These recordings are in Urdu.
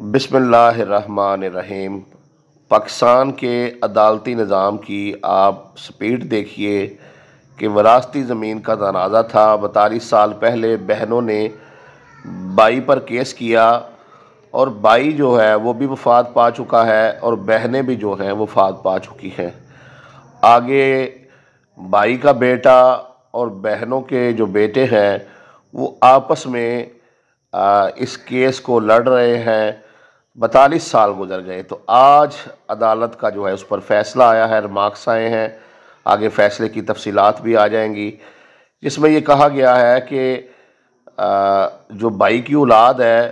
بسم اللہ الرحمن الرحیم۔ پاکستان کے عدالتی نظام کی آپ سپیڈ دیکھیے کہ وراثتی زمین کا تنازع تھا۔ 42 سال پہلے بہنوں نے بائی پر کیس کیا اور بائی جو ہے وہ بھی وفات پا چکا ہے اور بہنیں بھی جو ہیں وفات پا چکی ہیں۔ آگے بائی کا بیٹا اور بہنوں کے جو بیٹے ہیں وہ آپس میں اس کیس کو لڑ رہے ہیں۔ 42 سال گزر گئے تو آج عدالت کا جو ہے اس پر فیصلہ آیا ہے، ریمارکس آئے ہیں، آگے فیصلے کی تفصیلات بھی آ جائیں گی، جس میں یہ کہا گیا ہے کہ جو بائی کی اولاد ہے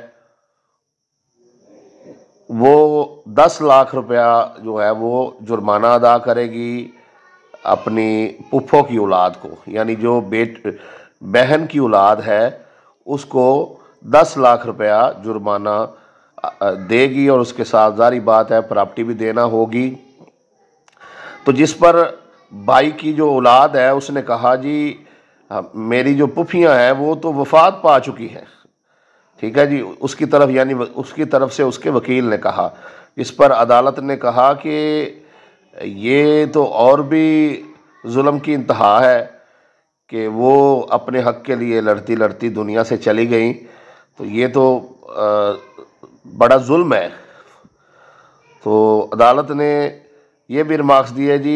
وہ 10 لاکھ روپیہ جو ہے وہ جرمانہ ادا کرے گی اپنی پھپھو کی اولاد کو، یعنی جو بہن کی اولاد ہے اس کو 10 لاکھ روپیہ جرمانہ دے گی اور اس کے ساتھ ظاہری بات ہے پراپرٹی بھی دینا ہوگی۔ تو جس پر بائی کی جو اولاد ہے اس نے کہا جی میری جو پھوپھیاں ہیں وہ تو وفات پا چکی ہیں، ٹھیک ہے جی، اس کی طرف یعنی اس کی طرف سے اس کے وکیل نے کہا، اس پر عدالت نے کہا کہ یہ تو اور بھی ظلم کی انتہا ہے کہ وہ اپنے حق کے لیے لڑتی لڑتی دنیا سے چلی گئیں، تو یہ تو بڑا ظلم ہے۔ تو عدالت نے یہ بھی ریمارکس دیے جی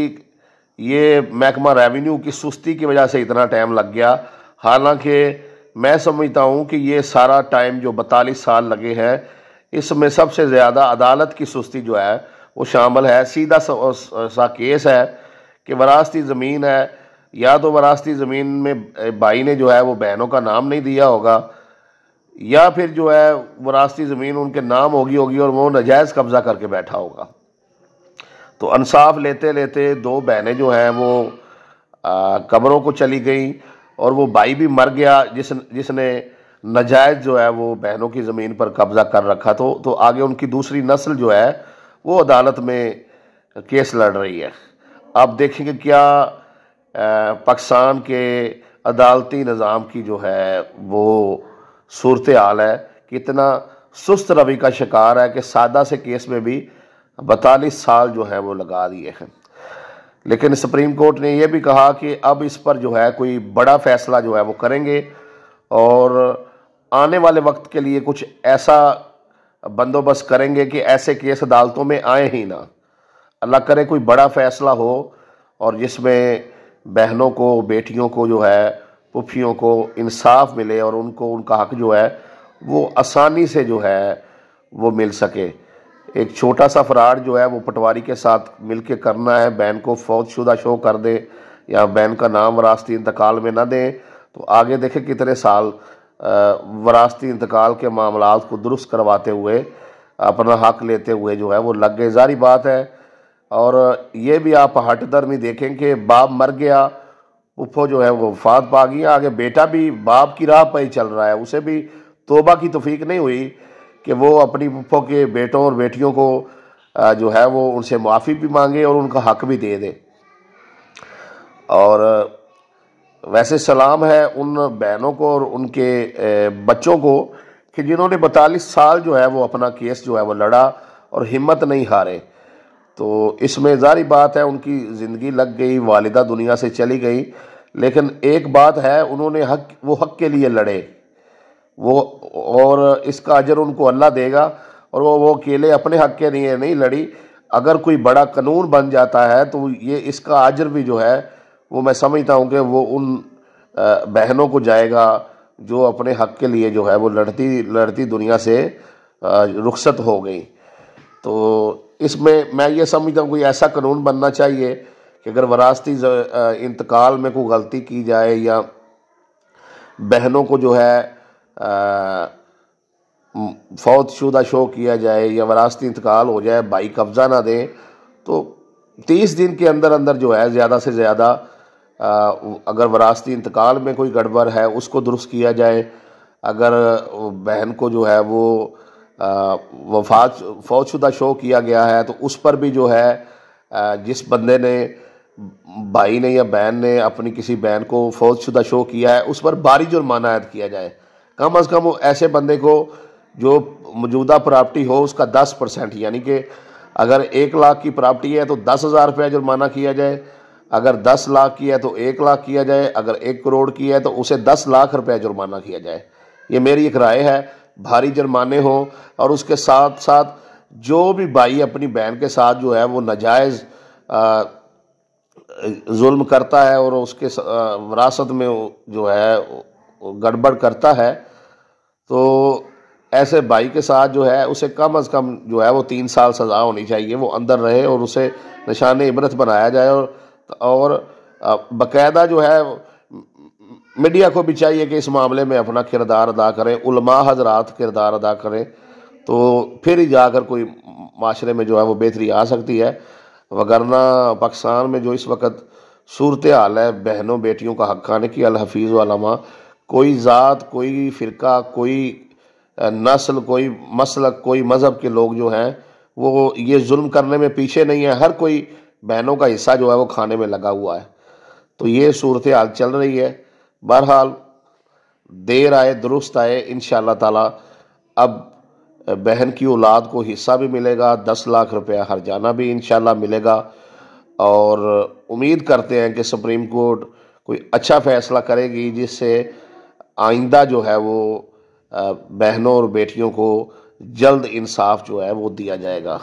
یہ محکمہ ریونیو کی سستی کی وجہ سے اتنا ٹائم لگ گیا، حالانکہ میں سمجھتا ہوں کہ یہ سارا ٹائم جو 42 سال لگے ہیں اس میں سب سے زیادہ عدالت کی سستی جو ہے وہ شامل ہے۔ سیدھا سا کیس ہے کہ وراثتی زمین ہے، یا تو وراثتی زمین میں بھائی نے جو ہے وہ بہنوں کا نام نہیں دیا ہوگا، یا پھر جو ہے وراثتی زمین ان کے نام ہوگی اور وہ ناجائز قبضہ کر کے بیٹھا ہوگا۔ تو انصاف لیتے لیتے دو بہنیں جو ہیں وہ قبروں کو چلی گئیں اور وہ بھائی بھی مر گیا جس نے ناجائز جو ہے وہ بہنوں کی زمین پر قبضہ کر رکھا، تو آگے ان کی دوسری نسل جو ہے وہ عدالت میں کیس لڑ رہی ہے۔ آپ دیکھیں کہ کیا پاکستان کے عدالتی نظام کی جو ہے وہ صورتحال ہے، کتنا سست روی کا شکار ہے کہ سادہ سے کیس میں بھی 42 سال جو ہے وہ لگا دیے ہیں۔ لیکن سپریم کورٹ نے یہ بھی کہا کہ اب اس پر جو ہے کوئی بڑا فیصلہ جو ہے وہ کریں گے اور آنے والے وقت کے لیے کچھ ایسا بندوبست کریں گے کہ ایسے کیس عدالتوں میں آئیں ہی نہ۔ اللہ کرے کوئی بڑا فیصلہ ہو اور جس میں بہنوں کو، بیٹیوں کو جو ہے، پھوپھیوں کو انصاف ملے اور ان کو ان کا حق جو ہے وہ آسانی سے جو ہے وہ مل سکے۔ ایک چھوٹا سا فراڈ جو ہے وہ پٹواری کے ساتھ مل کے کرنا ہے، بہن کو فوت شدہ شو کر دے یا بہن کا نام وراثتی انتقال میں نہ دیں، تو آگے دیکھیں کتنے سال وراثتی انتقال کے معاملات کو درست کرواتے ہوئے اپنا حق لیتے ہوئے جو ہے وہ لگ گئے۔ ظاہری بات ہے، اور یہ بھی آپ ہٹ درمی دیکھیں کہ باپ مر گیا، پھپھو جو ہے وہ وفات پا گئی، آگے بیٹا بھی باپ کی راہ پہ ہی چل رہا ہے، اسے بھی توبہ کی توفیق نہیں ہوئی کہ وہ اپنی پھپھو کے بیٹوں اور بیٹیوں کو جو ہے وہ ان سے معافی بھی مانگے اور ان کا حق بھی دے دے۔ اور ویسے سلام ہے ان بہنوں کو اور ان کے بچوں کو کہ جنہوں نے 42 سال جو ہے وہ اپنا کیس جو ہے وہ لڑا اور ہمت نہیں ہارے۔ تو اس میں ظاہری بات ہے ان کی زندگی لگ گئی، والدہ دنیا سے چلی گئی، لیکن ایک بات ہے انہوں نے وہ حق کے لیے لڑے، وہ اور اس کا اجر ان کو اللہ دے گا، اور وہ اکیلے اپنے حق کے لیے نہیں لڑی۔ اگر کوئی بڑا قانون بن جاتا ہے تو یہ اس کا اجر بھی جو ہے وہ میں سمجھتا ہوں کہ وہ ان بہنوں کو جائے گا جو اپنے حق کے لیے جو ہے وہ لڑتی دنیا سے رخصت ہو گئی۔ تو اس میں یہ سمجھتا ہوں کوئی ایسا قانون بننا چاہیے کہ اگر وراثتی انتقال میں کوئی غلطی کی جائے یا بہنوں کو جو ہے فوت شدہ شو کیا جائے یا وراثتی انتقال ہو جائے، بھائی قبضہ نہ دیں، تو 30 دن کے اندر جو ہے زیادہ سے زیادہ اگر وراثتی انتقال میں کوئی گڑبڑ ہے اس کو درست کیا جائے، اگر بہن کو جو ہے وہ فوت شدہ شو کیا گیا ہے تو اس پر بھی جو ہے جس بندے نے، بھائی نے یا بہن نے اپنی کسی بہن کو فوت شدہ شو کیا ہے اس پر بھاری جرمانہ عائد کیا جائے۔ کم از کم ایسے بندے کو جو موجودہ پراپرٹی ہو اس کا 10%، یعنی کہ اگر 1 لاکھ کی پراپرٹی ہے تو 10,000 روپیہ جرمانہ کیا جائے، اگر 10 لاکھ کی ہے تو 1 لاکھ کیا جائے، اگر 1 کروڑ کی ہے تو اسے 10 لاکھ روپیہ جرمانہ کیا جائے۔ یہ میری ایک رائے ہے، بھاری جرمانے ہوں، اور اس کے ساتھ ساتھ جو بھی بھائی اپنی بہن کے ساتھ جو ہے وہ ناجائز ظلم کرتا ہے اور اس کے وراثت میں جو ہے گڑبڑ کرتا ہے، تو ایسے بھائی کے ساتھ جو ہے اسے کم از کم جو ہے وہ 3 سال سزا ہونی چاہیے، وہ اندر رہے اور اسے نشان عبرت بنایا جائے، اور باقاعدہ جو ہے میڈیا کو بھی چاہیے کہ اس معاملے میں اپنا کردار ادا کریں، علماء حضرات کردار ادا کریں، تو پھر ہی جا کر کوئی معاشرے میں جو ہے وہ بہتری آ سکتی ہے۔ وگرنہ پاکستان میں جو اس وقت صورتحال ہے بہنوں بیٹیوں کا حق خانے کی، الحفیظ علماء، کوئی ذات، کوئی فرقہ، کوئی نسل، کوئی مسلک، کوئی مذہب کے لوگ جو ہیں وہ یہ ظلم کرنے میں پیچھے نہیں ہے، ہر کوئی بہنوں کا حصہ جو ہے وہ کھانے میں لگا ہوا ہے۔ تو یہ صورتحال چل رہی ہے۔ بہرحال دیر آئے درست آئے، انشاءاللہ تعالی اب بہن کی اولاد کو حصہ بھی ملے گا، 10 لاکھ روپیہ ہرجانہ بھی انشاءاللہ ملے گا، اور امید کرتے ہیں کہ سپریم کورٹ کوئی اچھا فیصلہ کرے گی جس سے آئندہ جو ہے وہ بہنوں اور بیٹیوں کو جلد انصاف جو ہے وہ دیا جائے گا۔